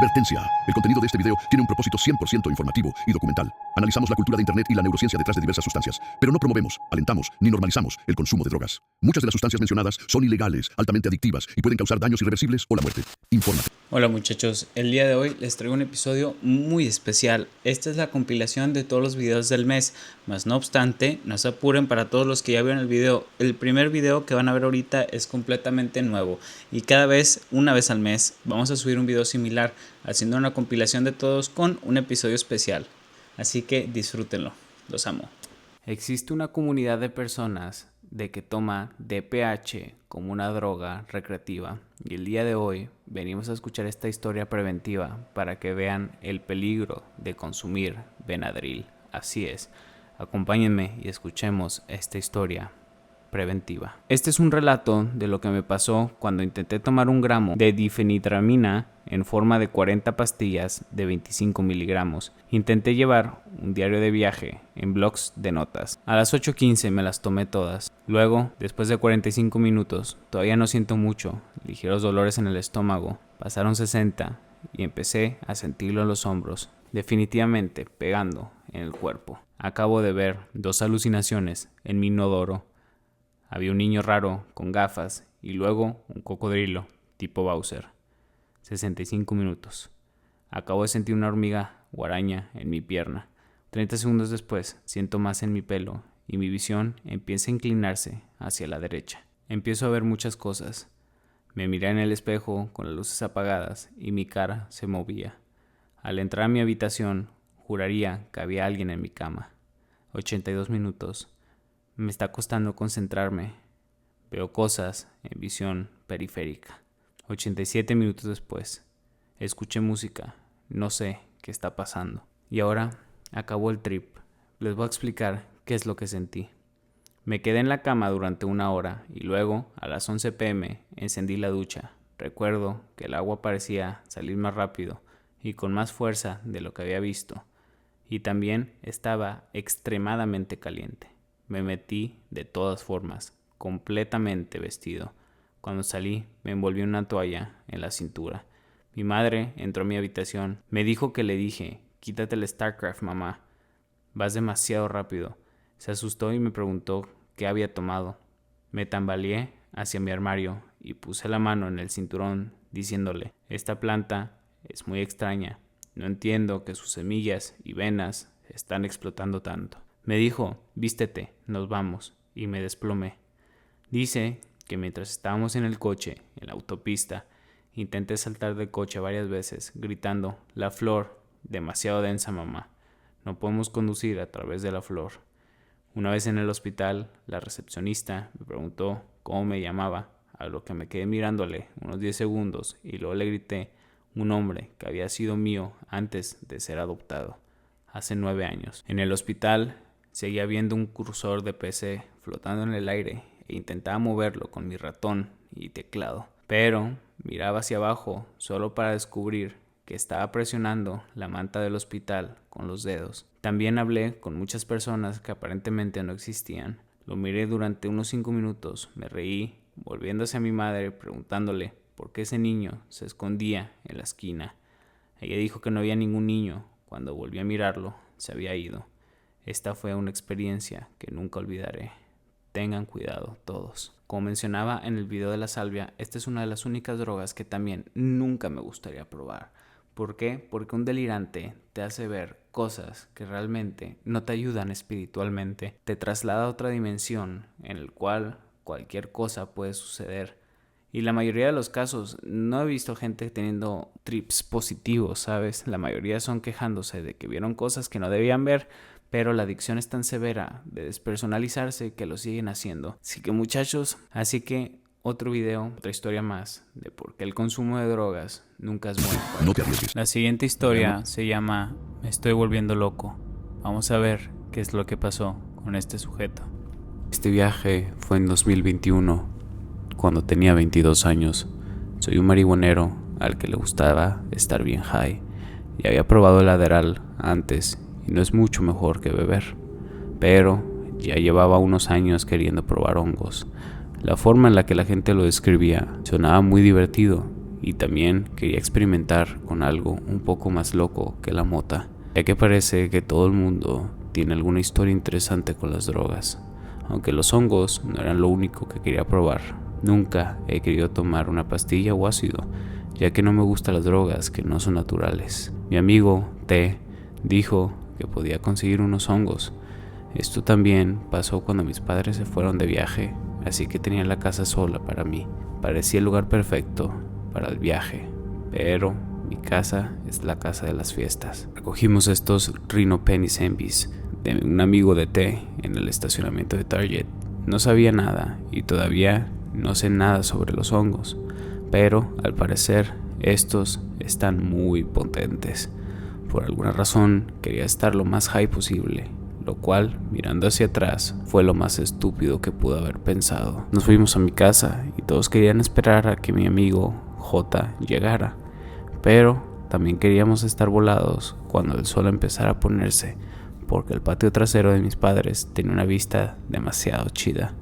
Advertencia. El contenido de este video tiene un propósito 100% informativo y documental. Analizamos la cultura de Internet y la neurociencia detrás de diversas sustancias, pero no promovemos, alentamos ni normalizamos el consumo de drogas. Muchas de las sustancias mencionadas son ilegales, altamente adictivas y pueden causar daños irreversibles o la muerte. Infórmate. Hola muchachos, el día de hoy les traigo un episodio muy especial. Esta es la compilación de todos los videos del mes, mas no obstante, no se apuren para todos los que ya vieron el video. El primer video que van a ver ahorita es completamente nuevo y cada vez, una vez al mes, vamos a subir un video similar, haciendo una compilación de todos con un episodio especial. Así que disfrútenlo, los amo. Existe una comunidad de personas de que toma DPH como una droga recreativa y el día de hoy venimos a escuchar esta historia preventiva para que vean el peligro de consumir Benadryl. Así es, acompáñenme y escuchemos esta historia preventiva. Este es un relato de lo que me pasó cuando intenté tomar 1 gramo de difenhidramina en forma de 40 pastillas de 25 miligramos. Intenté llevar un diario de viaje en blocs de notas. A las 8:15 me las tomé todas. Luego, después de 45 minutos, todavía no siento mucho, ligeros dolores en el estómago. Pasaron 60 y empecé a sentirlo en los hombros, definitivamente pegando en el cuerpo. Acabo de ver 2 alucinaciones en mi inodoro. Había un niño raro con gafas y luego un cocodrilo tipo Bowser. 65 minutos. Acabo de sentir una hormiga o araña en mi pierna. 30 segundos después siento más en mi pelo y mi visión empieza a inclinarse hacia la derecha. Empiezo a ver muchas cosas. Me miré en el espejo con las luces apagadas y mi cara se movía. Al entrar a mi habitación, juraría que había alguien en mi cama. 82 minutos. Me está costando concentrarme. Veo cosas en visión periférica. 87 minutos después. Escuché música. No sé qué está pasando. Y ahora acabó el trip. Les voy a explicar qué es lo que sentí. Me quedé en la cama durante 1 hora y luego, a las 11 p.m., encendí la ducha. Recuerdo que el agua parecía salir más rápido y con más fuerza de lo que había visto. Y también estaba extremadamente caliente. Me metí de todas formas, completamente vestido. Cuando salí, me envolví una toalla en la cintura. Mi madre entró a mi habitación. Me dijo que le dije, quítate el StarCraft, mamá. Vas demasiado rápido. Se asustó y me preguntó qué había tomado. Me tambaleé hacia mi armario y puse la mano en el cinturón diciéndole, esta planta es muy extraña. No entiendo que sus semillas y venas están explotando tanto. Me dijo, vístete, nos vamos, y me desplomé. Dice que mientras estábamos en el coche, en la autopista, intenté saltar del coche varias veces, gritando, la flor, demasiado densa mamá, no podemos conducir a través de la flor. Una vez en el hospital, la recepcionista me preguntó cómo me llamaba, a lo que me quedé mirándole unos 10 segundos y luego le grité, un nombre que había sido mío antes de ser adoptado, hace 9 años. En el hospital, seguía viendo un cursor de PC flotando en el aire e intentaba moverlo con mi ratón y teclado. Pero miraba hacia abajo solo para descubrir que estaba presionando la manta del hospital con los dedos. También hablé con muchas personas que aparentemente no existían. Lo miré durante unos 5 minutos, me reí, volviendo hacia mi madre preguntándole por qué ese niño se escondía en la esquina. Ella dijo que no había ningún niño. Cuando volví a mirarlo, se había ido. Esta fue una experiencia que nunca olvidaré. Tengan cuidado todos. Como mencionaba en el video de la salvia, esta es una de las únicas drogas que también nunca me gustaría probar. ¿Por qué? Porque un delirante te hace ver cosas que realmente no te ayudan espiritualmente. Te traslada a otra dimensión en el cual cualquier cosa puede suceder. Y la mayoría de los casos no he visto gente teniendo trips positivos, ¿sabes? La mayoría son quejándose de que vieron cosas que no debían ver, pero la adicción es tan severa de despersonalizarse que lo siguen haciendo. Así que muchachos, otro video, otra historia más de por qué el consumo de drogas nunca es bueno. No te arriesgues. La siguiente historia se llama Me estoy volviendo loco. Vamos a ver qué es lo que pasó con este sujeto. Este viaje fue en 2021, cuando tenía 22 años. Soy un marihuanero al que le gustaba estar bien high. Y había probado el Adderall antes y no es mucho mejor que beber. Pero ya llevaba unos años queriendo probar hongos. La forma en la que la gente lo describía sonaba muy divertido y también quería experimentar con algo un poco más loco que la mota, ya que parece que todo el mundo tiene alguna historia interesante con las drogas. Aunque los hongos no eran lo único que quería probar. Nunca he querido tomar una pastilla o ácido, ya que no me gustan las drogas que no son naturales. Mi amigo T dijo que podía conseguir unos hongos. Esto también pasó cuando mis padres se fueron de viaje, así que tenía la casa sola para mí. Parecía el lugar perfecto para el viaje, pero mi casa es la casa de las fiestas. Recogimos estos Rhino Penny Zombies de un amigo de T en el estacionamiento de Target. No sabía nada y todavía no sé nada sobre los hongos, pero al parecer estos están muy potentes. Por alguna razón quería estar lo más high posible, lo cual, mirando hacia atrás, fue lo más estúpido que pude haber pensado. Nos fuimos a mi casa y todos querían esperar a que mi amigo J llegara, pero también queríamos estar volados cuando el sol empezara a ponerse, porque el patio trasero de mis padres tenía una vista demasiado chida.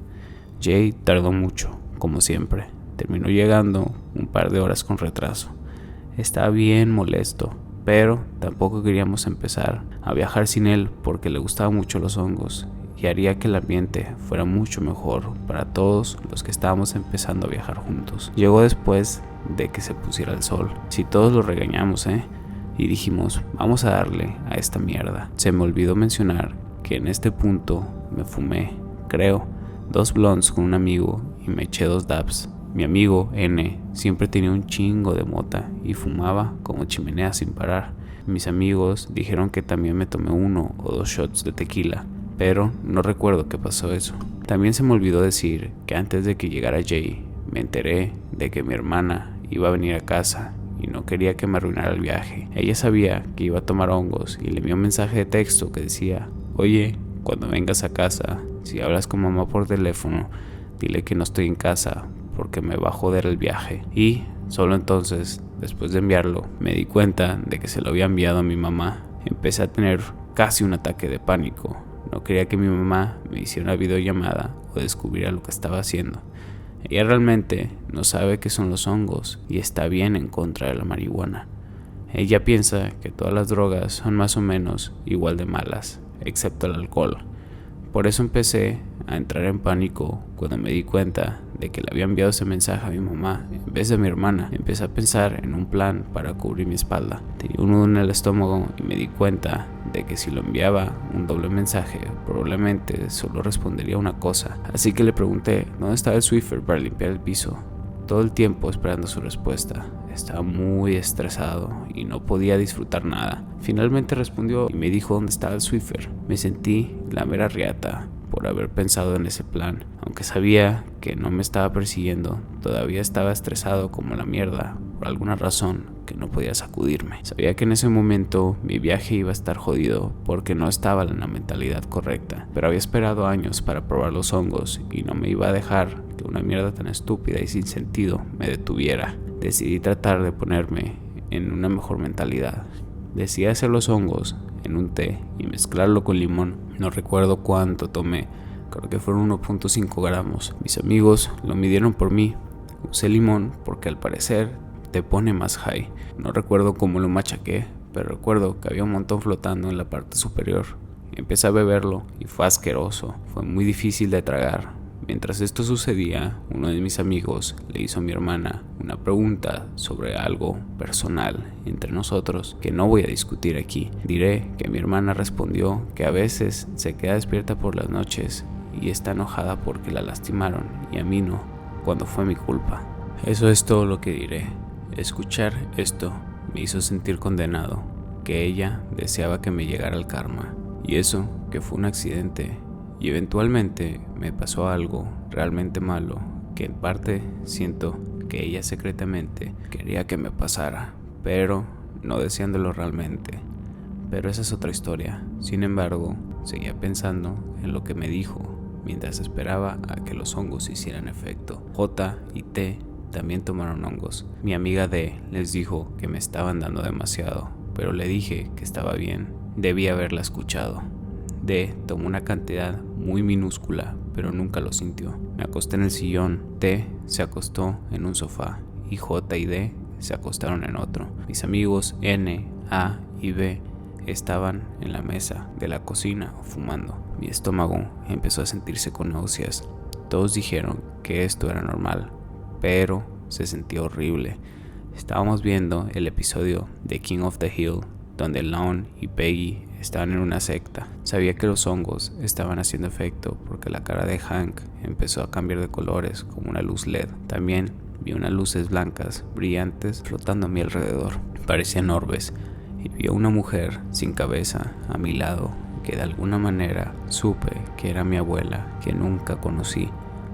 Jay tardó mucho, como siempre. Terminó llegando un par de horas con retraso. Estaba bien molesto, pero tampoco queríamos empezar a viajar sin él porque le gustaban mucho los hongos y haría que el ambiente fuera mucho mejor para todos los que estábamos empezando a viajar juntos. Llegó después de que se pusiera el sol. Si todos lo regañamos, y dijimos, vamos a darle a esta mierda. Se me olvidó mencionar que en este punto me fumé, creo, 2 blunts con un amigo y me eché 2 dabs. Mi amigo N siempre tenía un chingo de mota y fumaba como chimenea sin parar. Mis amigos dijeron que también me tomé 1 o 2 shots de tequila, pero no recuerdo qué pasó eso. También se me olvidó decir que antes de que llegara Jay, me enteré de que mi hermana iba a venir a casa y no quería que me arruinara el viaje. Ella sabía que iba a tomar hongos y le envió un mensaje de texto que decía, oye, cuando vengas a casa, si hablas con mamá por teléfono, dile que no estoy en casa porque me va a joder el viaje. Y solo entonces, después de enviarlo, me di cuenta de que se lo había enviado a mi mamá. Empecé a tener casi un ataque de pánico. No quería que mi mamá me hiciera una videollamada o descubriera lo que estaba haciendo. Ella realmente no sabe qué son los hongos y está bien en contra de la marihuana. Ella piensa que todas las drogas son más o menos igual de malas, excepto el alcohol. Por eso empecé a entrar en pánico cuando me di cuenta de que le había enviado ese mensaje a mi mamá en vez de a mi hermana. Empecé a pensar en un plan para cubrir mi espalda. Tenía un nudo en el estómago y me di cuenta de que si lo enviaba un doble mensaje, probablemente solo respondería una cosa. Así que le pregunté dónde estaba el Swiffer para limpiar el piso. Todo el tiempo esperando su respuesta. Estaba muy estresado y no podía disfrutar nada. Finalmente respondió y me dijo dónde estaba el Swiffer. Me sentí la mera riata por haber pensado en ese plan. Aunque sabía que no me estaba persiguiendo, todavía estaba estresado como la mierda por alguna razón que no podía sacudirme. Sabía que en ese momento mi viaje iba a estar jodido porque no estaba en la mentalidad correcta, pero había esperado años para probar los hongos y no me iba a dejar que una mierda tan estúpida y sin sentido me detuviera. Decidí tratar de ponerme en una mejor mentalidad. Decidí hacer los hongos en un té y mezclarlo con limón. No recuerdo cuánto tomé, creo que fueron 1.5 gramos. Mis amigos lo midieron por mí. Usé limón porque al parecer te pone más high. No recuerdo cómo lo machaqué, pero recuerdo que había un montón flotando en la parte superior. Empecé a beberlo y fue asqueroso. Fue muy difícil de tragar. Mientras esto sucedía, uno de mis amigos le hizo a mi hermana una pregunta sobre algo personal entre nosotros que no voy a discutir aquí. Diré que mi hermana respondió que a veces se queda despierta por las noches y está enojada porque la lastimaron y a mí no, cuando fue mi culpa. Eso es todo lo que diré. Escuchar esto me hizo sentir condenado, que ella deseaba que me llegara el karma, y eso que fue un accidente. Y eventualmente me pasó algo realmente malo, que en parte siento que ella secretamente quería que me pasara, pero no deseándolo realmente. Pero esa es otra historia. Sin embargo, seguía pensando en lo que me dijo mientras esperaba a que los hongos hicieran efecto. J y T también tomaron hongos. Mi amiga D les dijo que me estaban dando demasiado, pero le dije que estaba bien. Debí haberla escuchado. D tomó una cantidad muy minúscula, pero nunca lo sintió. Me acosté en el sillón, T se acostó en un sofá y J y D se acostaron en otro. Mis amigos N, A y B estaban en la mesa de la cocina fumando. Mi estómago empezó a sentirse con náuseas. Todos dijeron que esto era normal, pero se sentía horrible. Estábamos viendo el episodio de King of the Hill, donde Lon y Peggy estaban en una secta. Sabía que los hongos estaban haciendo efecto porque la cara de Hank empezó a cambiar de colores como una luz LED. También vi unas luces blancas brillantes flotando a mi alrededor. Parecían orbes, y vi a una mujer sin cabeza a mi lado que de alguna manera supe que era mi abuela, que nunca conocí.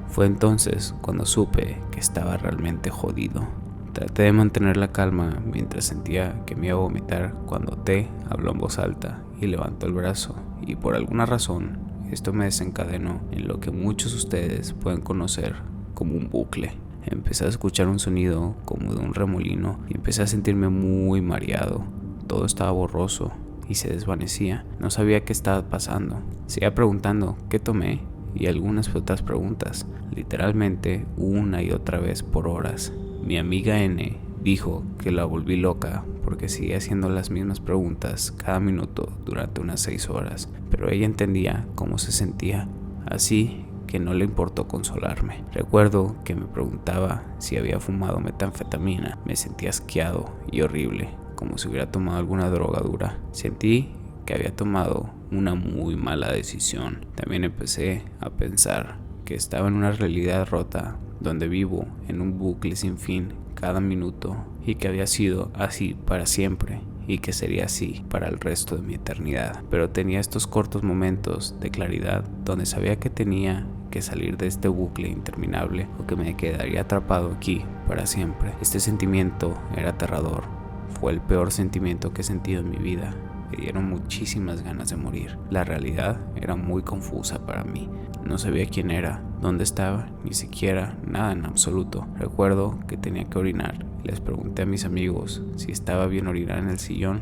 Fue entonces cuando supe que estaba realmente jodido. Traté de mantener la calma mientras sentía que me iba a vomitar cuando T habló en voz alta y levantó el brazo, y por alguna razón esto me desencadenó en lo que muchos de ustedes pueden conocer como un bucle. Empecé a escuchar un sonido como de un remolino y empecé a sentirme muy mareado. Todo estaba borroso y se desvanecía. No sabía qué estaba pasando. Seguía preguntando qué tomé y algunas otras preguntas, literalmente una y otra vez por horas. Mi amiga N dijo que la volví loca porque seguía haciendo las mismas preguntas cada minuto durante unas 6 horas, pero ella entendía cómo se sentía, así que no le importó consolarme. Recuerdo que me preguntaba si había fumado metanfetamina. Me sentía asqueado y horrible, como si hubiera tomado alguna droga dura. Sentí que había tomado una muy mala decisión. También empecé a pensar que estaba en una realidad rota donde vivo en un bucle sin fin cada minuto, y que había sido así para siempre y que sería así para el resto de mi eternidad. Pero tenía estos cortos momentos de claridad donde sabía que tenía que salir de este bucle interminable o que me quedaría atrapado aquí para siempre. Este sentimiento era aterrador. Fue el peor sentimiento que he sentido en mi vida. Me dieron muchísimas ganas de morir. La realidad era muy confusa para mí. No sabía quién era, dónde estaba, ni siquiera nada en absoluto. Recuerdo que tenía que orinar. Les pregunté a mis amigos si estaba bien orinar en el sillón.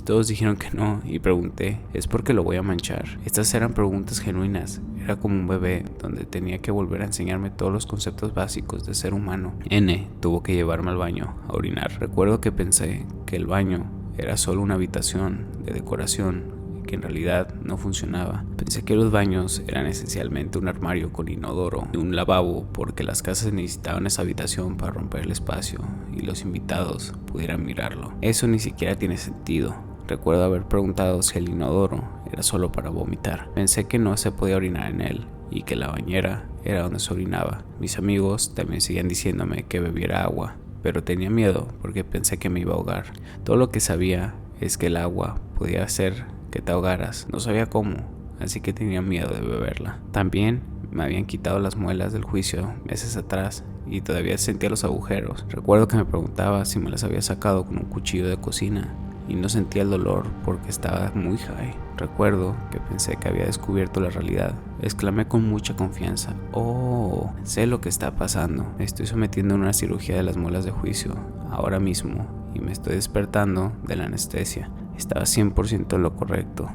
Todos dijeron que no y pregunté, ¿es porque lo voy a manchar? Estas eran preguntas genuinas. Era como un bebé donde tenía que volver a enseñarme todos los conceptos básicos de ser humano. N tuvo que llevarme al baño a orinar. Recuerdo que pensé que el baño era solo una habitación de decoración que en realidad no funcionaba. Pensé que los baños eran esencialmente un armario con inodoro y un lavabo porque las casas necesitaban esa habitación para romper el espacio y los invitados pudieran mirarlo. Eso ni siquiera tiene sentido. Recuerdo haber preguntado si el inodoro era solo para vomitar. Pensé que no se podía orinar en él y que la bañera era donde se orinaba. Mis amigos también seguían diciéndome que bebiera agua, pero tenía miedo porque pensé que me iba a ahogar. Todo lo que sabía es que el agua podía hacer que te ahogaras. No sabía cómo, así que tenía miedo de beberla. También me habían quitado las muelas del juicio meses atrás y todavía sentía los agujeros. Recuerdo que me preguntaba si me las había sacado con un cuchillo de cocina y no sentía el dolor porque estaba muy high. Recuerdo que pensé que había descubierto la realidad. Exclamé con mucha confianza: ¡oh! Sé lo que está pasando. Me estoy sometiendo a una cirugía de las muelas de juicio ahora mismo y me estoy despertando de la anestesia. Estaba 100% en lo correcto.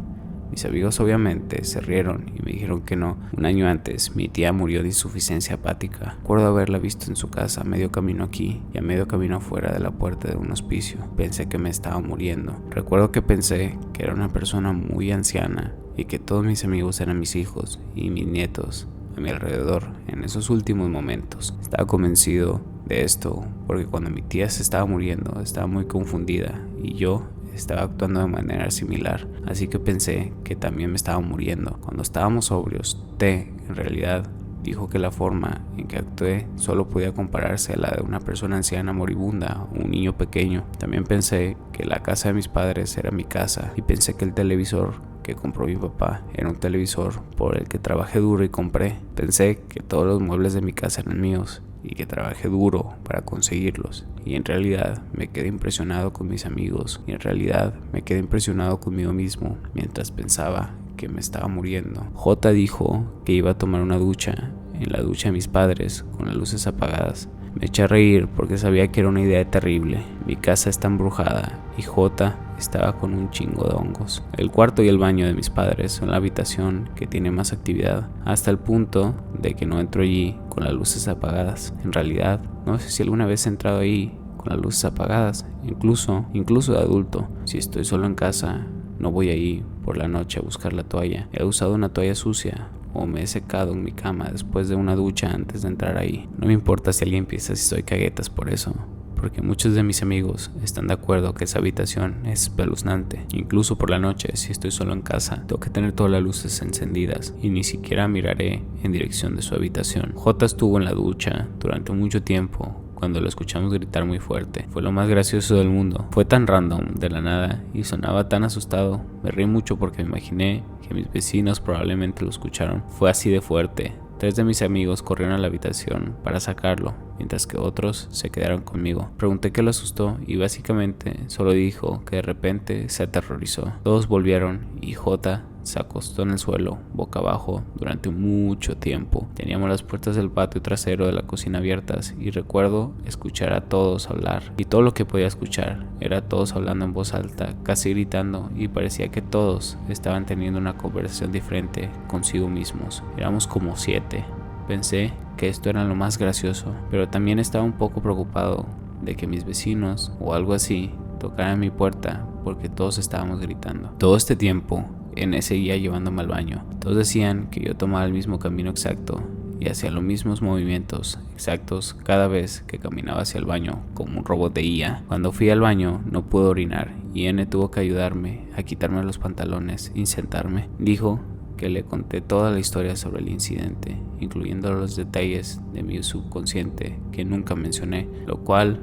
Mis amigos obviamente se rieron y me dijeron que no. Un año antes, mi tía murió de insuficiencia hepática. Recuerdo haberla visto en su casa a medio camino aquí y a medio camino afuera de la puerta de un hospicio. Pensé que me estaba muriendo. Recuerdo que pensé que era una persona muy anciana y que todos mis amigos eran mis hijos y mis nietos a mi alrededor en esos últimos momentos. Estaba convencido de esto porque cuando mi tía se estaba muriendo estaba muy confundida y yo estaba actuando de manera similar, así que pensé que también me estaba muriendo. Cuando estábamos sobrios, T en realidad dijo que la forma en que actué solo podía compararse a la de una persona anciana moribunda o un niño pequeño. También pensé que la casa de mis padres era mi casa y pensé que el televisor que compró mi papá era un televisor por el que trabajé duro y compré. Pensé que todos los muebles de mi casa eran míos y que trabajé duro para conseguirlos, y en realidad me quedé impresionado con mis amigos y en realidad me quedé impresionado conmigo mismo mientras pensaba que me estaba muriendo. J dijo que iba a tomar una ducha en la ducha de mis padres con las luces apagadas. Me eché a reír porque sabía que era una idea terrible. Mi casa está embrujada y J estaba con un chingo de hongos. El cuarto y el baño de mis padres son la habitación que tiene más actividad, hasta el punto de que no entro allí con las luces apagadas. En realidad, no sé si alguna vez he entrado ahí con con las luces apagadas, incluso de adulto. Si estoy solo en casa, no voy ahí por la noche a buscar la toalla. He usado una toalla sucia o me he secado en mi cama después de una ducha antes de entrar ahí. No me importa si alguien piensa si soy caguetas por eso, porque muchos de mis amigos están de acuerdo que esa habitación es espeluznante. Incluso por la noche, si estoy solo en casa, tengo que tener todas las luces encendidas y ni siquiera miraré en dirección de su habitación. J estuvo en la ducha durante mucho tiempo cuando lo escuchamos gritar muy fuerte. Fue lo más gracioso del mundo. Fue tan random, de la nada, y sonaba tan asustado. Me reí mucho porque me imaginé que mis vecinos probablemente lo escucharon. Fue así de fuerte. 3 de mis amigos corrieron a la habitación para sacarlo, mientras que otros se quedaron conmigo. Pregunté qué lo asustó y básicamente solo dijo que de repente se aterrorizó. Todos volvieron y J se acostó en el suelo, boca abajo, durante mucho tiempo. Teníamos las puertas del patio trasero de la cocina abiertas y recuerdo escuchar a todos hablar. Y todo lo que podía escuchar era todos hablando en voz alta, casi gritando, y parecía que todos estaban teniendo una conversación diferente consigo mismos. Éramos como 7. Pensé que esto era lo más gracioso, pero también estaba un poco preocupado de que mis vecinos o algo así tocaran mi puerta porque todos estábamos gritando. Todo este tiempo N seguía llevándome al baño. Todos decían que yo tomaba el mismo camino exacto y hacía los mismos movimientos exactos cada vez que caminaba hacia el baño como un robot de IA. Cuando fui al baño no pude orinar y N tuvo que ayudarme a quitarme los pantalones y sentarme. Dijo que le conté toda la historia sobre el incidente, incluyendo los detalles de mi subconsciente que nunca mencioné, lo cual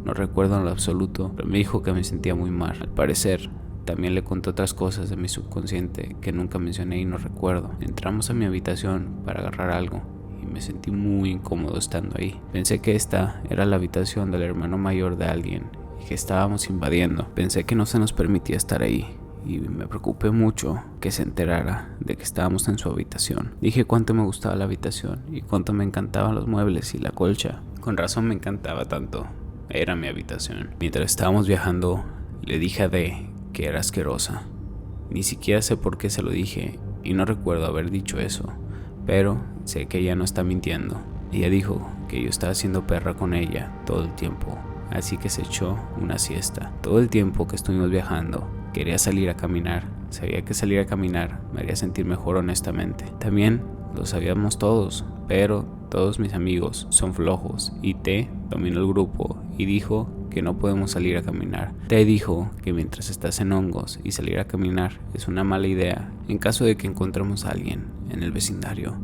no recuerdo en lo absoluto, pero me dijo que me sentía muy mal. Al parecer, también le conté otras cosas de mi subconsciente que nunca mencioné y no recuerdo. Entramos a mi habitación para agarrar algo y me sentí muy incómodo estando ahí. Pensé que esta era la habitación del hermano mayor de alguien y que estábamos invadiendo. Pensé que no se nos permitía estar ahí y me preocupé mucho que se enterara de que estábamos en su habitación. Dije cuánto me gustaba la habitación y cuánto me encantaban los muebles y la colcha. Con razón me encantaba tanto. Era mi habitación. Mientras estábamos viajando, le dije a D que era asquerosa. Ni siquiera sé por qué se lo dije y no recuerdo haber dicho eso, pero sé que ella no está mintiendo. Ella dijo que yo estaba haciendo perra con ella todo el tiempo, así que se echó una siesta. Todo el tiempo que estuvimos viajando, quería salir a caminar. Sabía que salir a caminar me haría sentir mejor, honestamente. También lo sabíamos todos, pero todos mis amigos son flojos y T dominó el grupo y dijo que no podemos salir a caminar. T dijo que mientras estás en hongos y salir a caminar es una mala idea en caso de que encontremos a alguien en el vecindario.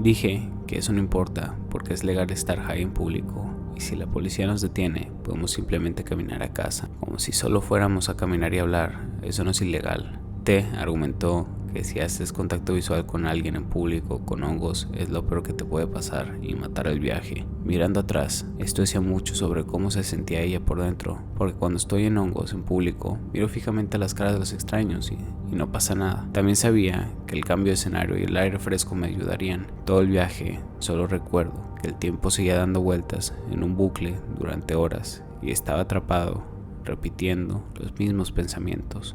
Dije que eso no importa porque es legal estar high en público y si la policía nos detiene podemos simplemente caminar a casa, como si solo fuéramos a caminar y hablar. Eso no es ilegal. T argumentó que si haces contacto visual con alguien en público con hongos es lo peor que te puede pasar y matar el viaje. Mirando atrás, esto decía mucho sobre cómo se sentía ella por dentro, porque cuando estoy en hongos en público miro fijamente las caras de los extraños y no pasa nada. También sabía que el cambio de escenario y el aire fresco me ayudarían. Todo el viaje solo recuerdo que el tiempo seguía dando vueltas en un bucle durante horas y estaba atrapado repitiendo los mismos pensamientos.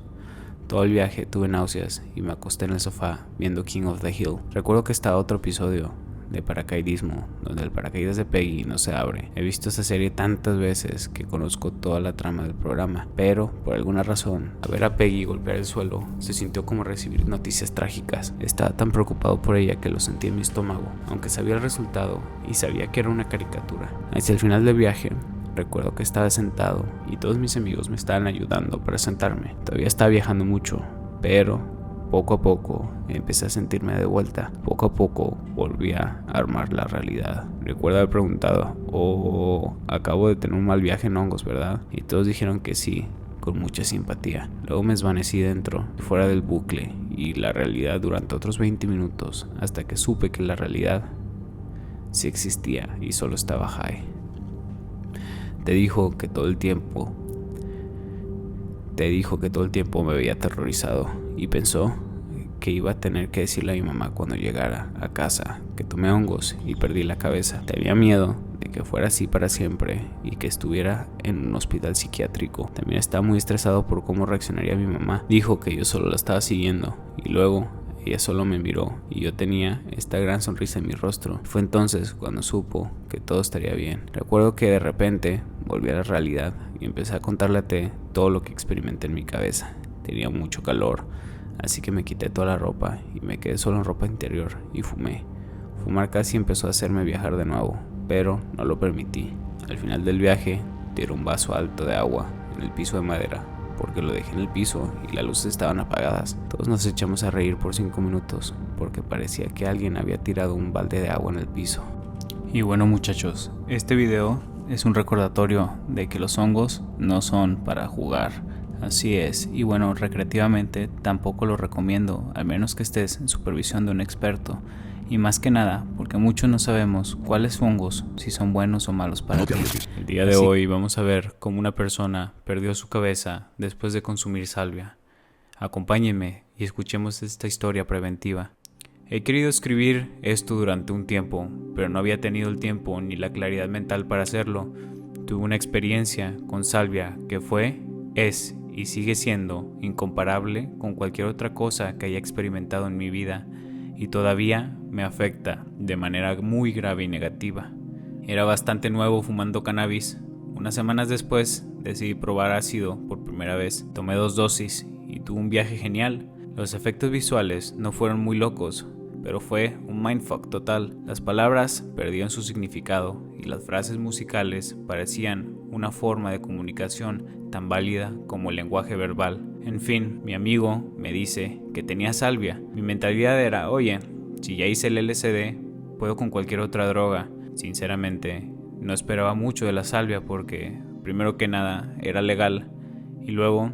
Todo el viaje tuve náuseas y me acosté en el sofá viendo King of the Hill. Recuerdo que estaba otro episodio de paracaidismo donde el paracaídas de Peggy no se abre. He visto esta serie tantas veces que conozco toda la trama del programa, pero por alguna razón, al ver a Peggy golpear el suelo, se sintió como recibir noticias trágicas. Estaba tan preocupado por ella que lo sentí en mi estómago, aunque sabía el resultado y sabía que era una caricatura. Hacia el final del viaje, recuerdo que estaba sentado y todos mis amigos me estaban ayudando para sentarme. Todavía estaba viajando mucho, pero poco a poco empecé a sentirme de vuelta. Poco a poco volví a armar la realidad. Recuerdo haber preguntado, acabo de tener un mal viaje en hongos, ¿verdad? Y todos dijeron que sí, con mucha simpatía. Luego me desvanecí dentro y fuera del bucle y la realidad durante otros 20 minutos hasta que supe que la realidad sí existía y solo estaba high. Te dijo que todo el tiempo me veía aterrorizado y pensó que iba a tener que decirle a mi mamá cuando llegara a casa que tomé hongos y perdí la cabeza. Tenía miedo de que fuera así para siempre y que estuviera en un hospital psiquiátrico. También estaba muy estresado por cómo reaccionaría mi mamá. Dijo que yo solo la estaba siguiendo y luego Ella solo me miró y yo tenía esta gran sonrisa en mi rostro. Fue entonces cuando supo que todo estaría bien. Recuerdo que de repente volví a la realidad y empecé a contarle a T todo lo que experimenté en mi cabeza. Tenía mucho calor, así que me quité toda la ropa y me quedé solo en ropa interior y fumé. Fumar casi empezó a hacerme viajar de nuevo, pero no lo permití. Al final del viaje, tiré un vaso alto de agua en el piso de madera, porque lo dejé en el piso y las luces estaban apagadas. Todos nos echamos a reír por 5 minutos, porque parecía que alguien había tirado un balde de agua en el piso. Y bueno, muchachos, este video es un recordatorio de que los hongos no son para jugar. Así es, y bueno, recreativamente tampoco lo recomiendo, al menos que estés en supervisión de un experto. Y más que nada, porque muchos no sabemos cuáles hongos, si son buenos o malos para ti. El día de hoy vamos a ver cómo una persona perdió su cabeza después de consumir salvia. Acompáñenme y escuchemos esta historia preventiva. He querido escribir esto durante un tiempo, pero no había tenido el tiempo ni la claridad mental para hacerlo. Tuve una experiencia con salvia que fue, es y sigue siendo incomparable con cualquier otra cosa que haya experimentado en mi vida. Y todavía me afecta de manera muy grave y negativa. Era bastante nuevo fumando cannabis. Unas semanas después decidí probar ácido por primera vez. Tomé 2 dosis y tuve un viaje genial. Los efectos visuales no fueron muy locos, pero fue un mindfuck total. Las palabras perdían su significado y las frases musicales parecían una forma de comunicación tan válida como el lenguaje verbal. En fin, mi amigo me dice que tenía salvia. Mi mentalidad era, oye, si ya hice el LSD, puedo con cualquier otra droga. Sinceramente, no esperaba mucho de la salvia porque, primero que nada, era legal. Y luego,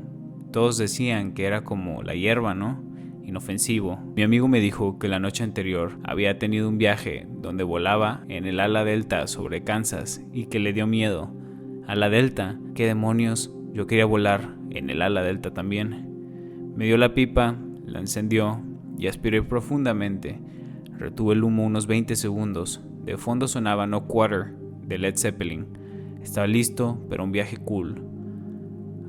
todos decían que era como la hierba, ¿no? Inofensivo. Mi amigo me dijo que la noche anterior había tenido un viaje donde volaba en el ala delta sobre Kansas y que le dio miedo. ¿Ala delta? ¿Qué demonios? Yo quería volar en el ala delta también. Me dio la pipa, la encendió y aspiré profundamente. Retuve el humo unos 20 segundos. De fondo sonaba No Quarter de Led Zeppelin. Estaba listo para un viaje cool.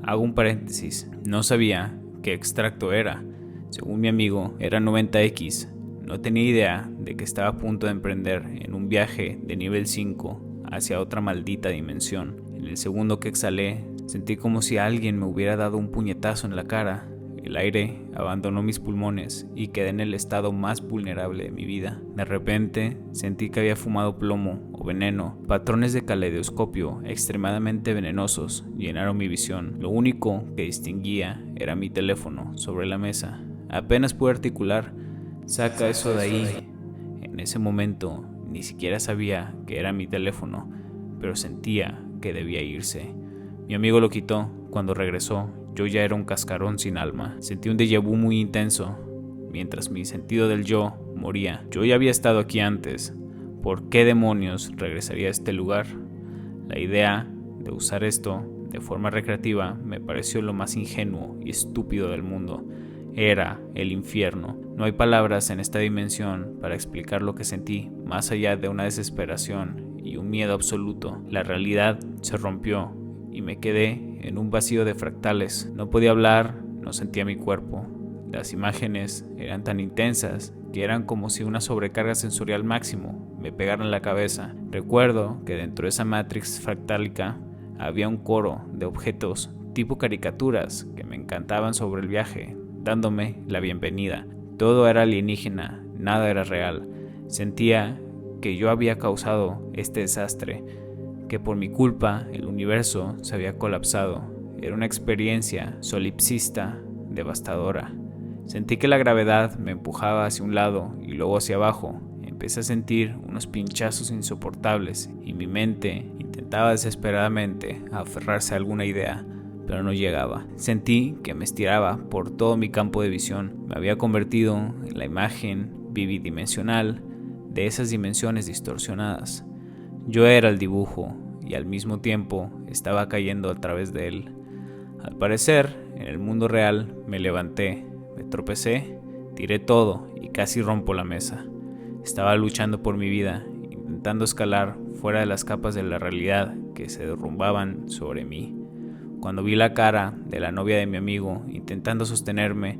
Hago un paréntesis. No sabía qué extracto era. Según mi amigo, era 90X. No tenía idea de que estaba a punto de emprender en un viaje de nivel 5 hacia otra maldita dimensión. En el segundo que exhalé, sentí como si alguien me hubiera dado un puñetazo en la cara. El aire abandonó mis pulmones y quedé en el estado más vulnerable de mi vida. De repente, sentí que había fumado plomo o veneno. Patrones de caleidoscopio extremadamente venenosos llenaron mi visión. Lo único que distinguía era mi teléfono sobre la mesa. Apenas pude articular, saca eso de ahí. En ese momento, ni siquiera sabía que era mi teléfono, pero sentía que debía irse. Mi amigo lo quitó. Cuando regresó, yo ya era un cascarón sin alma. Sentí un déjà vu muy intenso, mientras mi sentido del yo moría. Yo ya había estado aquí antes. ¿Por qué demonios regresaría a este lugar? La idea de usar esto de forma recreativa me pareció lo más ingenuo y estúpido del mundo. Era el infierno. No hay palabras en esta dimensión para explicar lo que sentí, más allá de una desesperación y un miedo absoluto. La realidad se rompió y me quedé en un vacío de fractales. No podía hablar, no sentía mi cuerpo. Las imágenes eran tan intensas que eran como si una sobrecarga sensorial máximo me pegara en la cabeza. Recuerdo que dentro de esa matrix fractálica había un coro de objetos tipo caricaturas que me encantaban sobre el viaje, dándome la bienvenida. Todo era alienígena, nada era real. Sentía que yo había causado este desastre, que por mi culpa el universo se había colapsado. Era una experiencia solipsista devastadora. Sentí que la gravedad me empujaba hacia un lado y luego hacia abajo. Empecé a sentir unos pinchazos insoportables y mi mente intentaba desesperadamente aferrarse a alguna idea, pero no llegaba. Sentí que me estiraba por todo mi campo de visión. Me había convertido en la imagen bidimensional de esas dimensiones distorsionadas. Yo era el dibujo y al mismo tiempo estaba cayendo a través de él. Al parecer, en el mundo real me levanté, me tropecé, tiré todo y casi rompo la mesa. Estaba luchando por mi vida, intentando escalar fuera de las capas de la realidad que se derrumbaban sobre mí. Cuando vi la cara de la novia de mi amigo intentando sostenerme,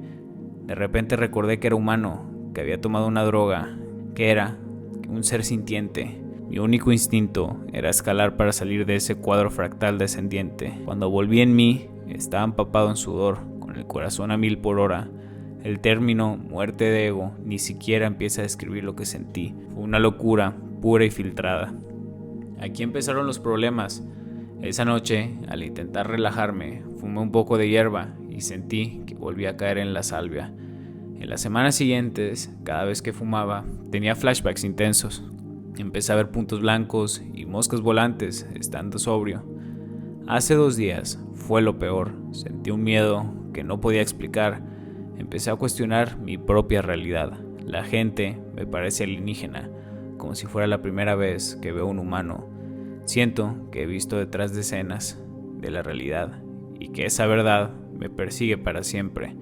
de repente recordé que era humano, que había tomado una droga, que era un ser sintiente. Mi único instinto era escalar para salir de ese cuadro fractal descendiente. Cuando volví en mí, estaba empapado en sudor, con el corazón a 1000 por hora. El término muerte de ego ni siquiera empieza a describir lo que sentí. Fue una locura pura y filtrada. Aquí empezaron los problemas. Esa noche, al intentar relajarme, fumé un poco de hierba y sentí que volví a caer en la salvia. En las semanas siguientes, cada vez que fumaba, tenía flashbacks intensos. Empecé a ver puntos blancos y moscas volantes estando sobrio. Hace 2 días fue lo peor. Sentí un miedo que no podía explicar. Empecé a cuestionar mi propia realidad. La gente me parece alienígena, como si fuera la primera vez que veo un humano. Siento que he visto detrás de escenas de la realidad y que esa verdad me persigue para siempre.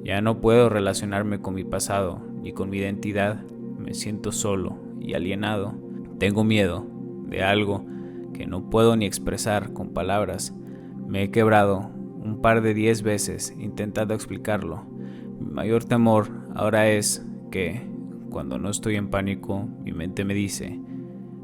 Ya no puedo relacionarme con mi pasado ni con mi identidad. Me siento solo y alienado. Tengo miedo de algo que no puedo ni expresar con palabras. Me he quebrado un par de 10 veces intentando explicarlo. Mi mayor temor ahora es que, cuando no estoy en pánico, mi mente me dice: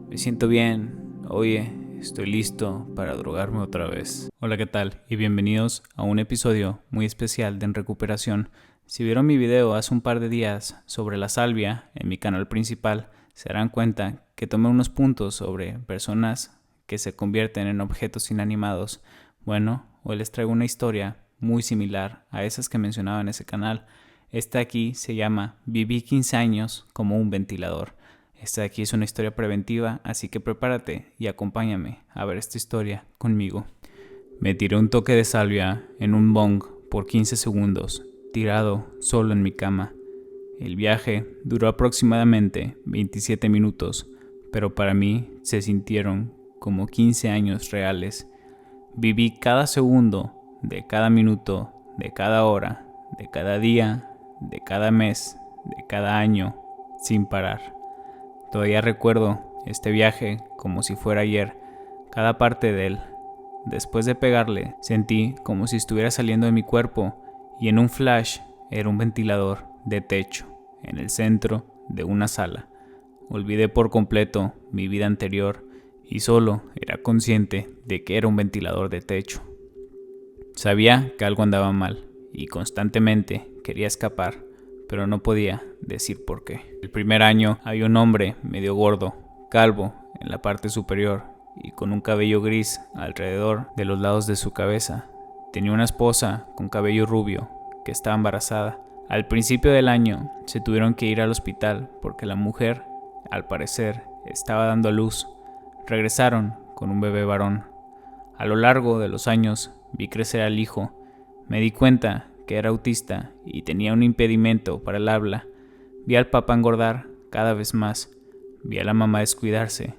me siento bien, oye, estoy listo para drogarme otra vez. Hola, ¿qué tal? Y bienvenidos a un episodio muy especial de En Recuperación. Si vieron mi video hace un par de días sobre la salvia en mi canal principal, se darán cuenta que tomé unos puntos sobre personas que se convierten en objetos inanimados. Bueno, hoy les traigo una historia muy similar a esas que mencionaba en ese canal. Esta aquí se llama Viví 15 años como un ventilador. Esta aquí es una historia preventiva, así que prepárate y acompáñame a ver esta historia conmigo. Me tiré un toque de salvia en un bong por 15 segundos, tirado solo en mi cama. El viaje duró aproximadamente 27 minutos, pero para mí se sintieron como 15 años reales. Viví cada segundo, de cada minuto, de cada hora, de cada día, de cada mes, de cada año, sin parar. Todavía recuerdo este viaje como si fuera ayer, cada parte de él. Después de pegarle, sentí como si estuviera saliendo de mi cuerpo y en un flash era un ventilador de techo en el centro de una sala. Olvidé por completo mi vida anterior y solo era consciente de que era un ventilador de techo. Sabía que algo andaba mal y constantemente quería escapar, pero no podía decir por qué. El primer año había un hombre medio gordo, calvo en la parte superior y con un cabello gris alrededor de los lados de su cabeza. Tenía una esposa con cabello rubio que estaba embarazada. Al principio del año se tuvieron que ir al hospital porque la mujer, al parecer, estaba dando a luz. Regresaron con un bebé varón. A lo largo de los años vi crecer al hijo. Me di cuenta que era autista y tenía un impedimento para el habla. Vi al papá engordar cada vez más. Vi a la mamá descuidarse.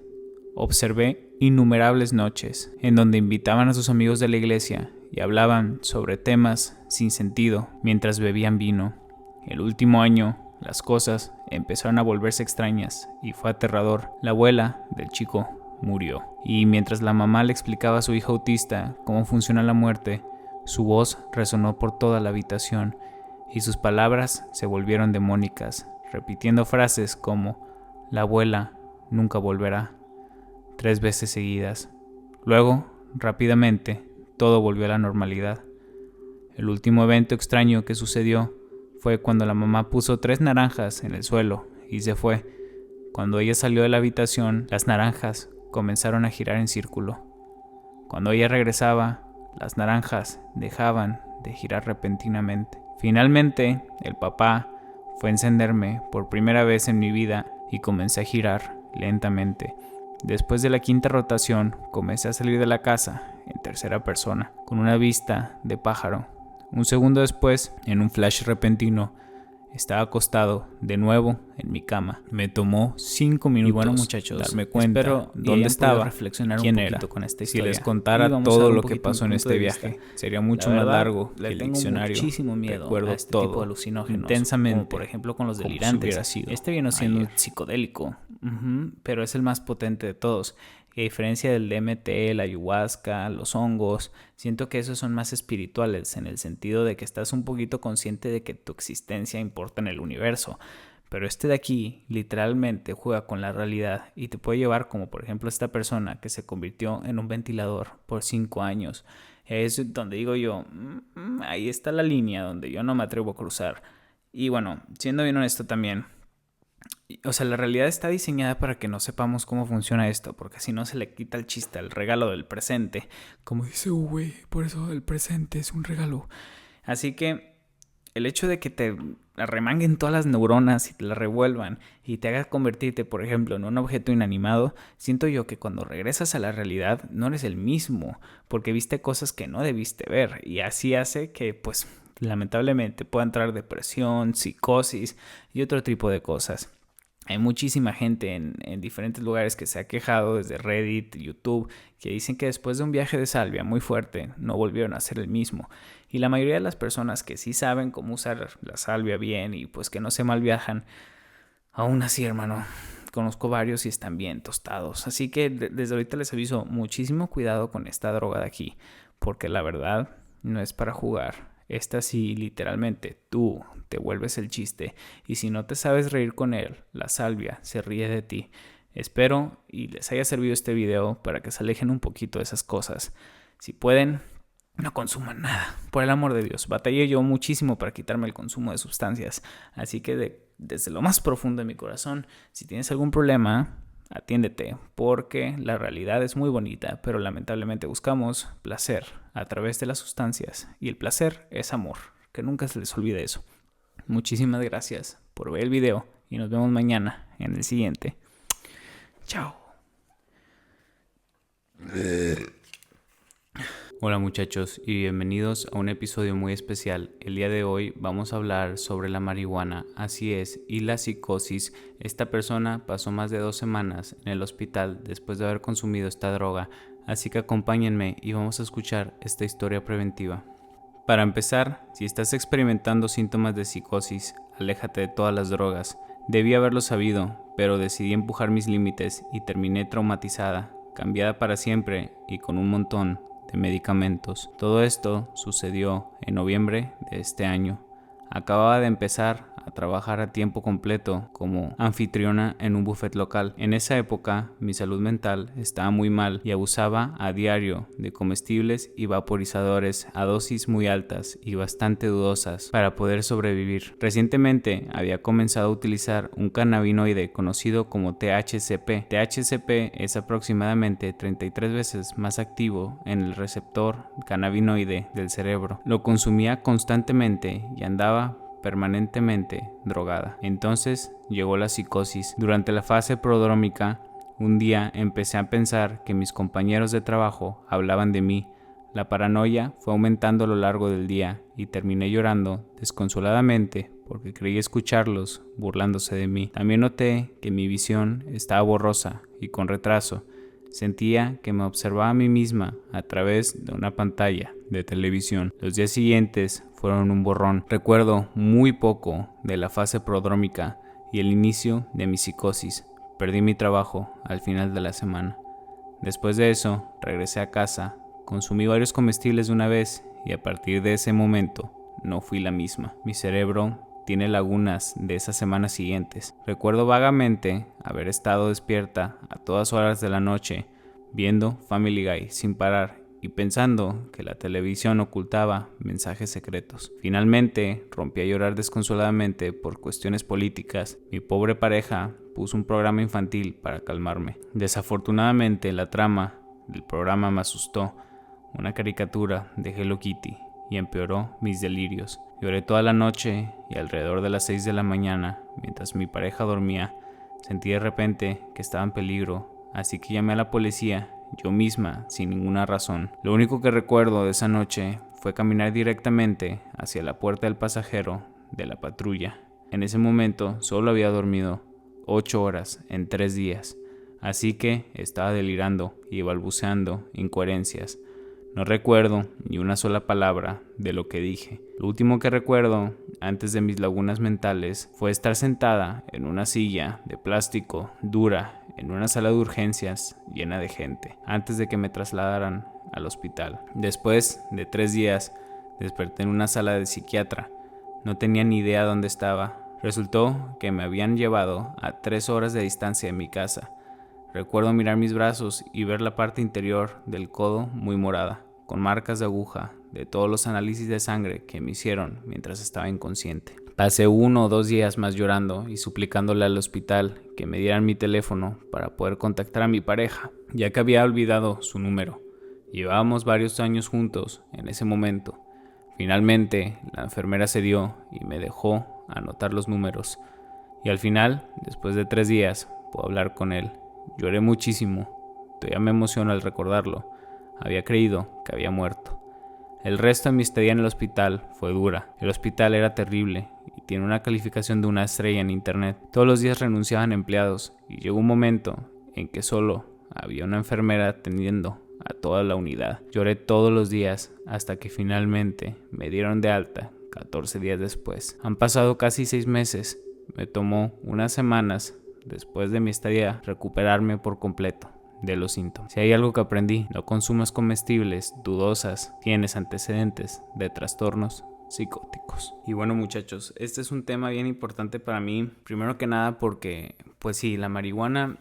Observé innumerables noches en donde invitaban a sus amigos de la iglesia y hablaban sobre temas sin sentido mientras bebían vino. El último año, las cosas empezaron a volverse extrañas y fue aterrador. La abuela del chico murió. Y mientras la mamá le explicaba a su hija autista cómo funciona la muerte, su voz resonó por toda la habitación y sus palabras se volvieron demónicas, repitiendo frases como: la abuela nunca volverá, 3 veces seguidas. Luego, rápidamente, todo volvió a la normalidad. El último evento extraño que sucedió fue cuando la mamá puso 3 naranjas en el suelo y se fue. Cuando ella salió de la habitación, las naranjas comenzaron a girar en círculo. Cuando ella regresaba, las naranjas dejaban de girar repentinamente. Finalmente, el papá fue a encenderme por primera vez en mi vida y comencé a girar lentamente. Después de la 5ª rotación, comencé a salir de la casa en tercera persona, con una vista de pájaro. Un segundo después, en un flash repentino, estaba acostado de nuevo en mi cama. Me tomó 5 minutos y bueno, muchachos, darme cuenta dónde estaba, reflexionar quién era. Con esta historia. Si les contara todo lo que pasó en este viaje, sería mucho más largo que el diccionario. Muchísimo miedo Recuerdo a este todo tipo de alucinógenos, intensamente, como por ejemplo con los delirantes. Si este viene siendo un psicodélico, pero es el más potente de todos. Y a diferencia del DMT, la ayahuasca, los hongos, siento que esos son más espirituales en el sentido de que estás un poquito consciente de que tu existencia importa en el universo. Pero este de aquí literalmente juega con la realidad y te puede llevar, como por ejemplo esta persona que se convirtió en un ventilador por 5 años. Es donde digo yo, ahí está la línea donde yo no me atrevo a cruzar. Y bueno, siendo bien honesto también, o sea, la realidad está diseñada para que no sepamos cómo funciona esto, porque si no se le quita el chiste al regalo del presente. Como dice Uwe, por eso el presente es un regalo. Así que el hecho de que te remanguen todas las neuronas y te las revuelvan y te haga convertirte, por ejemplo, en un objeto inanimado, siento yo que cuando regresas a la realidad no eres el mismo, porque viste cosas que no debiste ver, y así hace que, pues, lamentablemente pueda entrar depresión, psicosis y otro tipo de cosas. Hay muchísima gente en diferentes lugares que se ha quejado, desde Reddit, YouTube, que dicen que después de un viaje de salvia muy fuerte no volvieron a ser el mismo. Y la mayoría de las personas que sí saben cómo usar la salvia bien y pues que no se malviajan, aún así, hermano, conozco varios y están bien tostados. Así que desde ahorita les aviso, muchísimo cuidado con esta droga de aquí, porque la verdad no es para jugar. Esta sí, literalmente, tú te vuelves el chiste, y si no te sabes reír con él, la salvia se ríe de ti. Espero y les haya servido este video para que se alejen un poquito de esas cosas. Si pueden, no consuman nada, por el amor de Dios. Batallé yo muchísimo para quitarme el consumo de sustancias, así que desde lo más profundo de mi corazón, si tienes algún problema, atiéndete, porque la realidad es muy bonita, pero lamentablemente buscamos placer a través de las sustancias, y el placer es amor, que nunca se les olvide eso. Muchísimas gracias por ver el video y nos vemos mañana en el siguiente. Chao. Hola muchachos y bienvenidos a un episodio muy especial. El día de hoy vamos a hablar sobre la marihuana, así es, y la psicosis. Esta persona pasó más de 2 semanas en el hospital después de haber consumido esta droga, así que acompáñenme y vamos a escuchar esta historia preventiva. Para empezar, si estás experimentando síntomas de psicosis, aléjate de todas las drogas. Debí haberlo sabido, pero decidí empujar mis límites y terminé traumatizada, cambiada para siempre y con un montón de medicamentos. Todo esto sucedió en noviembre de este año. Acababa de empezar a trabajar a tiempo completo como anfitriona en un buffet local. En esa época mi salud mental estaba muy mal y abusaba a diario de comestibles y vaporizadores a dosis muy altas y bastante dudosas para poder sobrevivir. Recientemente había comenzado a utilizar un cannabinoide conocido como THCP. THCP es aproximadamente 33 veces más activo en el receptor cannabinoide del cerebro. Lo consumía constantemente y andaba permanentemente drogada. Entonces llegó la psicosis. Durante la fase prodrómica, un día empecé a pensar que mis compañeros de trabajo hablaban de mí. La paranoia fue aumentando a lo largo del día y terminé llorando desconsoladamente porque creí escucharlos burlándose de mí. También noté que mi visión estaba borrosa y con retraso. Sentía que me observaba a mí misma a través de una pantalla de televisión. Los días siguientes fueron un borrón. Recuerdo muy poco de la fase prodrómica y el inicio de mi psicosis. Perdí mi trabajo al final de la semana. Después de eso, regresé a casa, consumí varios comestibles de una vez y a partir de ese momento no fui la misma. Mi cerebro tiene lagunas de esas semanas siguientes. Recuerdo vagamente haber estado despierta a todas horas de la noche, viendo Family Guy sin parar y pensando que la televisión ocultaba mensajes secretos. Finalmente, rompí a llorar desconsoladamente por cuestiones políticas. Mi pobre pareja puso un programa infantil para calmarme. Desafortunadamente, la trama del programa me asustó. Una caricatura de Hello Kitty y empeoró mis delirios. Lloré toda la noche y alrededor de las 6 de la mañana, mientras mi pareja dormía, sentí de repente que estaba en peligro, así que llamé a la policía, yo misma, sin ninguna razón. Lo único que recuerdo de esa noche fue caminar directamente hacia la puerta del pasajero de la patrulla. En ese momento solo había dormido 8 horas en 3 días, así que estaba delirando y balbuceando incoherencias. No recuerdo ni una sola palabra de lo que dije. Lo último que recuerdo, antes de mis lagunas mentales, fue estar sentada en una silla de plástico dura en una sala de urgencias llena de gente, antes de que me trasladaran al hospital. Después de 3 días, desperté en una sala de psiquiatra. No tenía ni idea dónde estaba. Resultó que me habían llevado a 3 horas de distancia de mi casa. Recuerdo mirar mis brazos y ver la parte interior del codo muy morada, con marcas de aguja de todos los análisis de sangre que me hicieron mientras estaba inconsciente. Pasé 1 o 2 días más llorando y suplicándole al hospital que me dieran mi teléfono para poder contactar a mi pareja, ya que había olvidado su número. Llevábamos varios años juntos en ese momento. Finalmente, la enfermera cedió y me dejó anotar los números. Y al final, después de 3 días, pude hablar con él. Lloré muchísimo. Todavía me emociono al recordarlo. Había creído que había muerto. El resto de mi estadía en el hospital fue dura. El hospital era terrible y tiene una calificación de 1 estrella en internet. Todos los días renunciaban empleados y llegó un momento en que solo había una enfermera atendiendo a toda la unidad. Lloré todos los días hasta que finalmente me dieron de alta 14 días después. Han pasado casi 6 meses. Me tomó unas semanas después de mi estadía recuperarme por completo de los síntomas. Si hay algo que aprendí, no consumas comestibles dudosas, tienes antecedentes de trastornos psicóticos. Y bueno, muchachos, este es un tema bien importante para mí, primero que nada porque, pues sí, la marihuana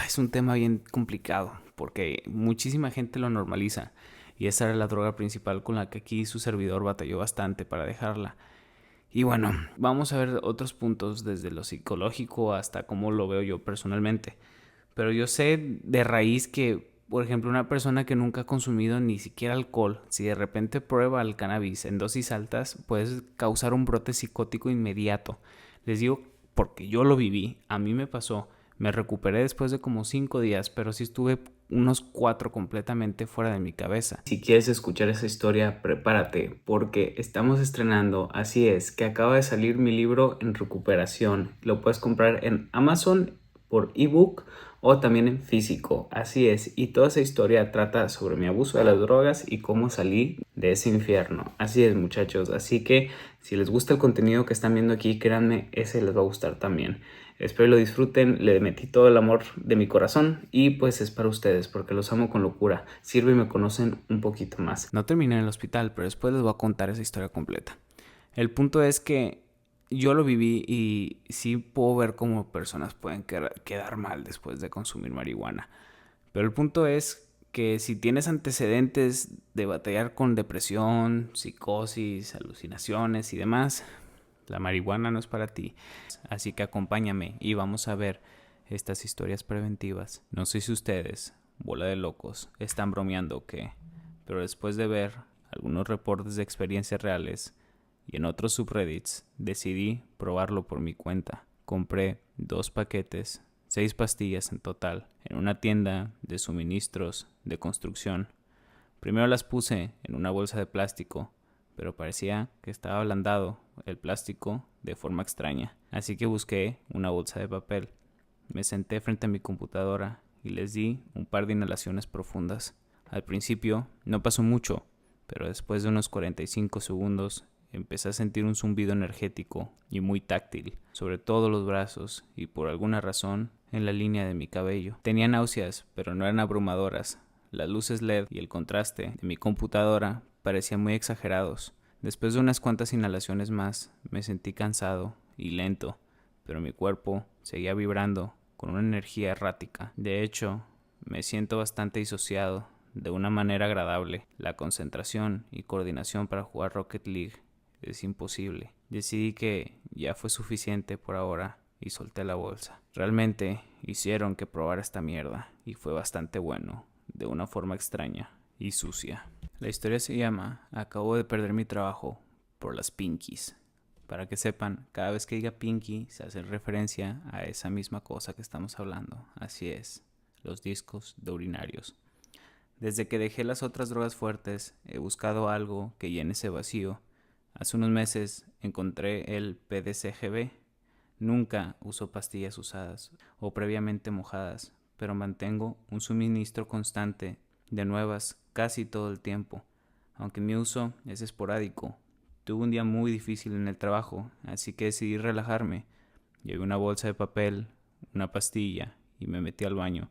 es un tema bien complicado, porque muchísima gente lo normaliza, y esa era la droga principal con la que aquí su servidor batalló bastante para dejarla. Y bueno, vamos a ver otros puntos desde lo psicológico hasta cómo lo veo yo personalmente. Pero yo sé de raíz que, por ejemplo, una persona que nunca ha consumido ni siquiera alcohol, si de repente prueba el cannabis en dosis altas, puede causar un brote psicótico inmediato. Les digo porque yo lo viví, a mí me pasó. Me recuperé después de como 5 días, pero sí estuve unos 4 completamente fuera de mi cabeza. Si quieres escuchar esa historia, prepárate, porque estamos estrenando, así es, que acaba de salir mi libro en recuperación. Lo puedes comprar en Amazon por ebook o también en físico, así es, y toda esa historia trata sobre mi abuso de las drogas y cómo salí de ese infierno. Así es, muchachos, así que si les gusta el contenido que están viendo aquí, créanme, ese les va a gustar también. Espero lo disfruten, le metí todo el amor de mi corazón y pues es para ustedes porque los amo con locura. Sirve y me conocen un poquito más. No terminé en el hospital, pero después les voy a contar esa historia completa. El punto es que yo lo viví y sí puedo ver cómo personas pueden quedar mal después de consumir marihuana. Pero el punto es que si tienes antecedentes de batallar con depresión, psicosis, alucinaciones y demás, la marihuana no es para ti. Así que acompáñame y vamos a ver estas historias preventivas. No sé si ustedes, bola de locos, están bromeando o qué, pero después de ver algunos reportes de experiencias reales y en otros subreddits, decidí probarlo por mi cuenta. Compré 2 paquetes, 6 pastillas en total, en una tienda de suministros de construcción. Primero las puse en una bolsa de plástico, pero parecía que estaba ablandado el plástico de forma extraña. Así que busqué una bolsa de papel. Me senté frente a mi computadora y les di un par de inhalaciones profundas. Al principio no pasó mucho, pero después de unos 45 segundos empecé a sentir un zumbido energético y muy táctil sobre todos los brazos y por alguna razón en la línea de mi cabello. Tenía náuseas, pero no eran abrumadoras. Las luces LED y el contraste de mi computadora parecían muy exagerados. Después de unas cuantas inhalaciones más, me sentí cansado y lento, pero mi cuerpo seguía vibrando con una energía errática. De hecho, me siento bastante disociado, de una manera agradable. La concentración y coordinación para jugar Rocket League es imposible. Decidí que ya fue suficiente por ahora y solté la bolsa. Realmente hicieron que probara esta mierda y fue bastante bueno, de una forma extraña y sucia. La historia se llama Acabo de perder mi trabajo por las Pinkies. Para que sepan, cada vez que diga Pinky se hace referencia a esa misma cosa que estamos hablando. Así es, los discos de urinarios. Desde que dejé las otras drogas fuertes, he buscado algo que llene ese vacío. Hace unos meses encontré el PDCGB. Nunca uso pastillas usadas o previamente mojadas, pero mantengo un suministro constante de nuevas casi todo el tiempo, aunque mi uso es esporádico. Tuve un día muy difícil en el trabajo, así que decidí relajarme. Llevé una bolsa de papel, una pastilla y me metí al baño.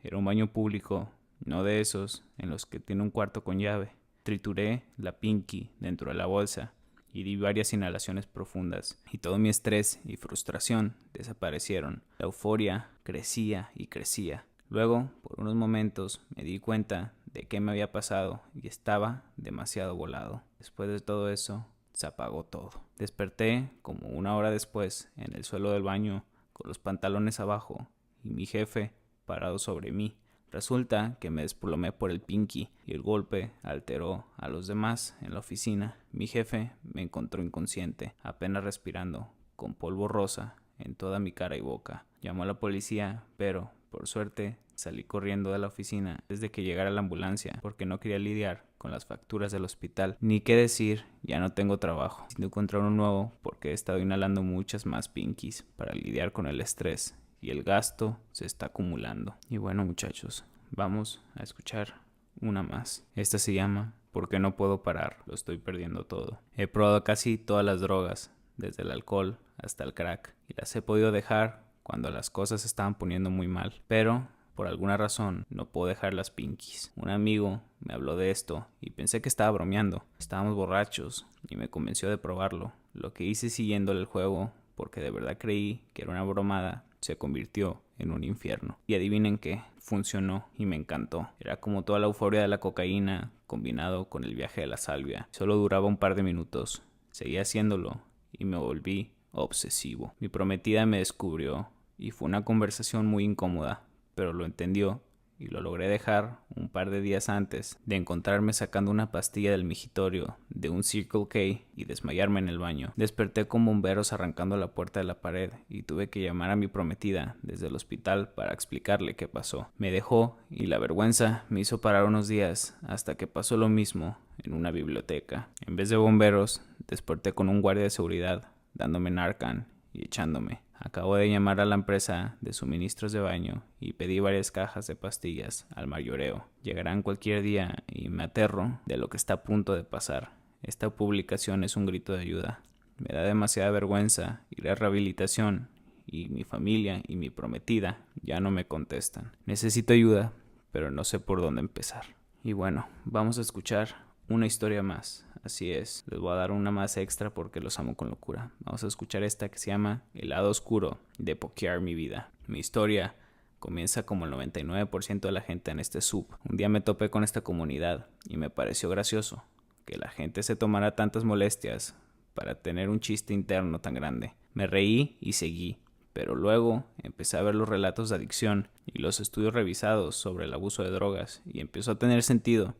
Era un baño público, no de esos en los que tiene un cuarto con llave. Trituré la Pinky dentro de la bolsa y di varias inhalaciones profundas, y todo mi estrés y frustración desaparecieron. La euforia crecía y crecía. Luego, por unos momentos, me di cuenta de qué me había pasado y estaba demasiado volado. Después de todo eso, se apagó todo. Desperté como 1 hora después en el suelo del baño con los pantalones abajo y mi jefe parado sobre mí. Resulta que me desplomé por el pinky y el golpe alteró a los demás en la oficina. Mi jefe me encontró inconsciente, apenas respirando, con polvo rosa en toda mi cara y boca. Llamó a la policía, pero por suerte salí corriendo de la oficina desde que llegara la ambulancia porque no quería lidiar con las facturas del hospital. Ni qué decir, ya no tengo trabajo. Necesito encontrar uno nuevo porque he estado inhalando muchas más pinkies para lidiar con el estrés. Y el gasto se está acumulando. Y bueno, muchachos, vamos a escuchar una más. Esta se llama ¿Por qué no puedo parar? Lo estoy perdiendo todo. He probado casi todas las drogas, desde el alcohol hasta el crack, y las he podido dejar cuando las cosas se estaban poniendo muy mal. Pero por alguna razón no puedo dejar las pinkies. Un amigo me habló de esto y pensé que estaba bromeando. Estábamos borrachos y me convenció de probarlo. Lo que hice siguiéndole el juego, porque de verdad creí que era una bromada, se convirtió en un infierno. Y adivinen qué, funcionó y me encantó. Era como toda la euforia de la cocaína combinado con el viaje de la salvia. Solo duraba un par de minutos. Seguí haciéndolo y me volví obsesivo. Mi prometida me descubrió y fue una conversación muy incómoda, pero lo entendió y lo logré dejar un par de días antes de encontrarme sacando una pastilla del migitorio de un Circle K y desmayarme en el baño. Desperté con bomberos arrancando la puerta de la pared y tuve que llamar a mi prometida desde el hospital para explicarle qué pasó. Me dejó y la vergüenza me hizo parar unos días hasta que pasó lo mismo en una biblioteca. En vez de bomberos, desperté con un guardia de seguridad dándome Narcan y echándome. Acabo de llamar a la empresa de suministros de baño y pedí varias cajas de pastillas al mayoreo. Llegarán cualquier día y me aterro de lo que está a punto de pasar. Esta publicación es un grito de ayuda. Me da demasiada vergüenza ir a rehabilitación y mi familia y mi prometida ya no me contestan. Necesito ayuda, pero no sé por dónde empezar. Y bueno, vamos a escuchar una historia más. Así es, les voy a dar una más extra porque los amo con locura. Vamos a escuchar esta que se llama El lado oscuro de pokear mi vida. Mi historia comienza como el 99% de la gente en este sub. Un día me topé con esta comunidad y me pareció gracioso que la gente se tomara tantas molestias para tener un chiste interno tan grande. Me reí y seguí, pero luego empecé a ver los relatos de adicción y los estudios revisados sobre el abuso de drogas y empezó a tener sentido.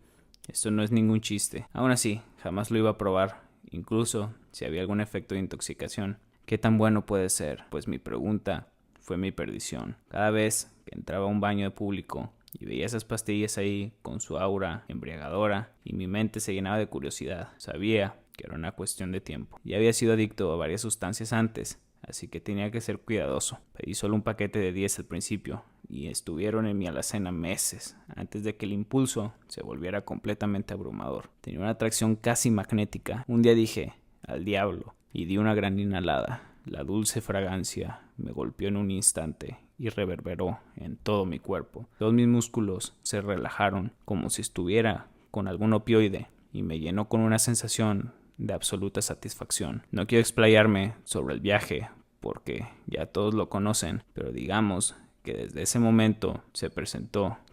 Esto no es ningún chiste. Aún así, jamás lo iba a probar, incluso si había algún efecto de intoxicación. ¿Qué tan bueno puede ser? Pues mi pregunta fue mi perdición. Cada vez que entraba a un baño de público y veía esas pastillas ahí con su aura embriagadora y mi mente se llenaba de curiosidad. Sabía que era una cuestión de tiempo. Ya había sido adicto a varias sustancias antes, así que tenía que ser cuidadoso. Pedí solo un paquete de 10 al principio y estuvieron en mi alacena meses antes de que el impulso se volviera completamente abrumador. Tenía una atracción casi magnética. Un día dije, al diablo, y di una gran inhalada. La dulce fragancia me golpeó en un instante y reverberó en todo mi cuerpo. Todos mis músculos se relajaron como si estuviera con algún opioide y me llenó con una sensación de absoluta satisfacción. No quiero explayarme sobre el viaje porque ya todos lo conocen, pero digamos que desde ese momento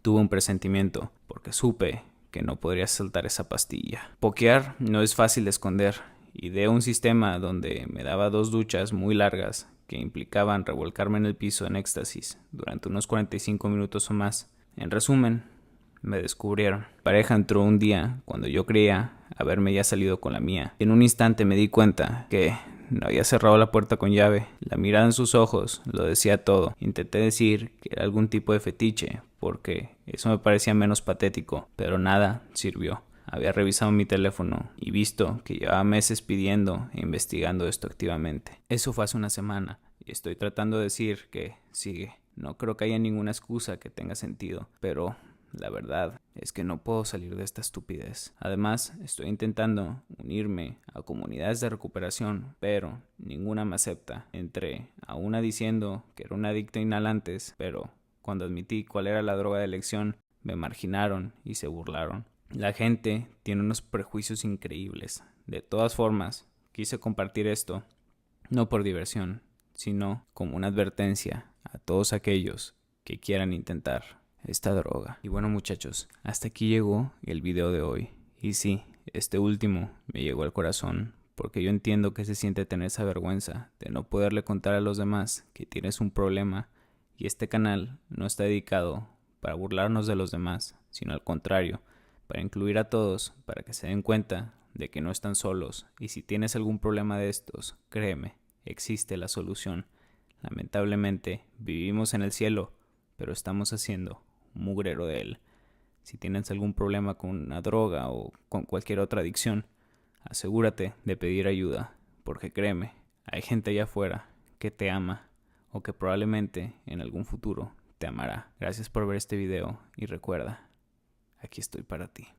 tuve un presentimiento porque supe que no podría soltar esa pastilla. Pokear no es fácil de esconder. Ideé un sistema donde me daba 2 duchas muy largas que implicaban revolcarme en el piso en éxtasis durante unos 45 minutos o más. En resumen, me descubrieron. Mi pareja entró un día cuando yo creía haberme ya salido con la mía. En un instante me di cuenta que no había cerrado la puerta con llave. La mirada en sus ojos lo decía todo. Intenté decir que era algún tipo de fetiche, porque eso me parecía menos patético, pero nada sirvió. Había revisado mi teléfono y visto que llevaba meses pidiendo e investigando esto activamente. Eso fue hace una semana y estoy tratando de decir que sigue. No creo que haya ninguna excusa que tenga sentido, pero la verdad es que no puedo salir de esta estupidez. Además, estoy intentando unirme a comunidades de recuperación, pero ninguna me acepta. Entré a una diciendo que era un adicto a inhalantes, pero cuando admití cuál era la droga de elección, me marginaron y se burlaron. La gente tiene unos prejuicios increíbles. De todas formas, Quise compartir esto, no por diversión, sino como una advertencia a todos aquellos que quieran intentar esta droga. Y bueno, muchachos, hasta aquí llegó el video de hoy. Y sí, este último me llegó al corazón, porque yo entiendo que se siente tener esa vergüenza de no poderle contar a los demás que tienes un problema, y este canal no está dedicado para burlarnos de los demás, sino al contrario, para incluir a todos, para que se den cuenta de que no están solos, y si tienes algún problema de estos, créeme, existe la solución. Lamentablemente, vivimos en el cielo, pero estamos haciendo un mugrero de él. Si tienes algún problema con una droga o con cualquier otra adicción, asegúrate de pedir ayuda, porque créeme, hay gente allá afuera que te ama o que probablemente en algún futuro te amará. Gracias por ver este video y recuerda, aquí estoy para ti.